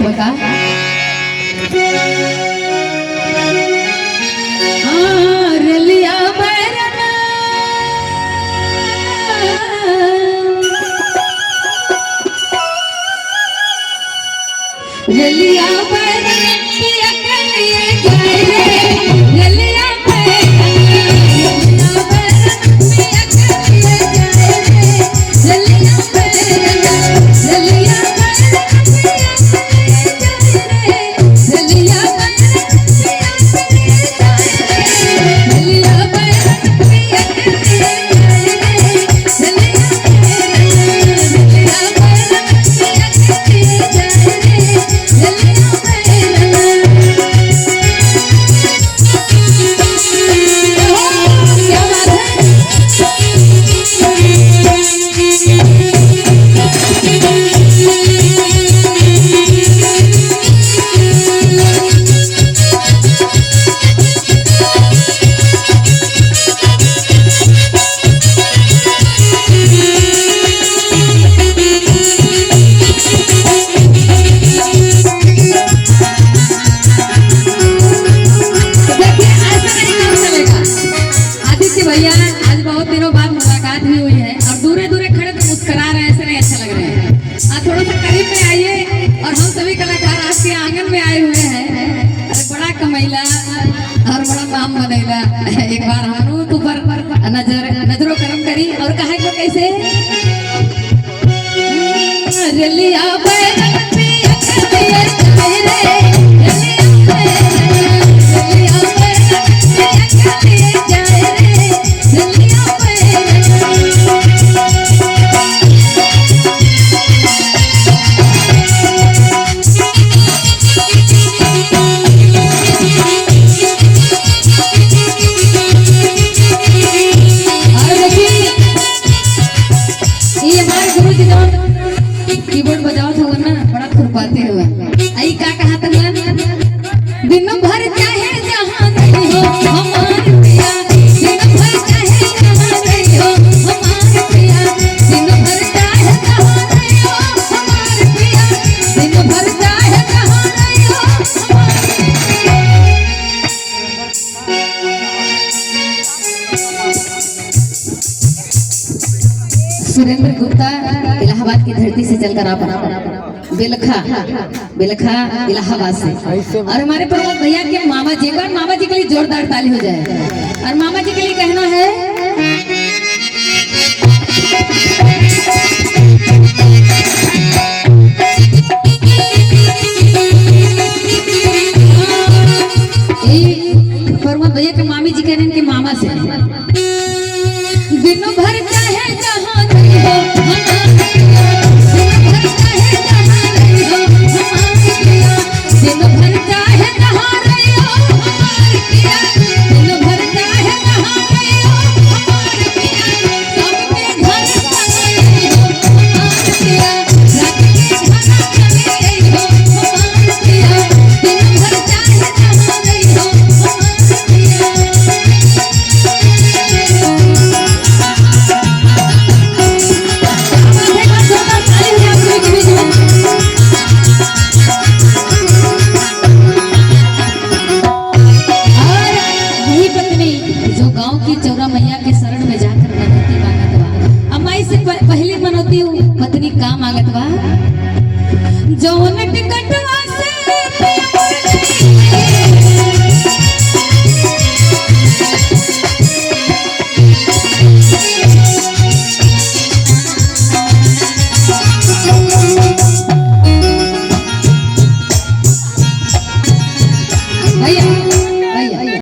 बका रलिया बैरना रलिया बैरना पिया कलिए जाए रे रलिया बैरना पिया कलिए जाए रे रलिया बैरना रलिया बैरना पिया कलिए जाए रे रलिया बैरना पिया कलिए जाए रे रलिया बैरना पिया कलिए जाए रे रलिया बैरना पिया कलिए जाए रे रलिया भैया आज बहुत दिनों बाद मुलाकात भी हुई है और दूरे दूरे खड़े तो मुस्कुरा रहे हैं, ऐसे नहीं अच्छा लग रहे हैं। आज थोड़ा सा करीब में आइए और हम सभी कलाकार आज के आंगन में आए हुए हैं। अरे बड़ा कमैला और बड़ा नाम बनैला एक बार हमनू तू पर नजरों करम करी और कहे को कैसे रलिया बैरना पिया कलिए जाए रे रलिया बैरना पिया कलिए जाए रे रलिया कीबोर्ड बजाओ था ना बड़ा खुरपाते हुए आई का कहा था दिन भर चाहे जहां नहीं हो हमार पिया दिन भर चाहे जहां नहीं हो हमार पिया दिन भर चाहे जहां नहीं हो हमार पिया दिन भर चाहे जहां नहीं हो सुरेंद्र गुप्ता इलाहाबाद की धरती से चलकर आप बेलखा बेलखा इलाहाबाद से और हमारे प्रमोद भैया के मामा जी और मामा जी के लिए जोरदार ताली हो जाए और मामा जी के लिए कहना है प्रमोद भैया के मामी जी कह रहे हैं कि मामा से दिन भर चाहे जहां नहीं हो हमार पिया दिन भर चाहे जहां नहीं हो हमार पिया दिन भर चाहे जहां नहीं हो हमार पिया दिन भर चाहे जहां नहीं हो हमार पिया सबके घर नहीं हो हमार पिया रात के खाना नहीं हो हमार पिया दिन भर चाहे जहां नहीं हो हमार पिया चौरा मैया के शरण में जाकर मनौती मांगत बा। अम्मा इससे पहले मनौती हूँ पत्नी का मांगत बा जौन टिकटवा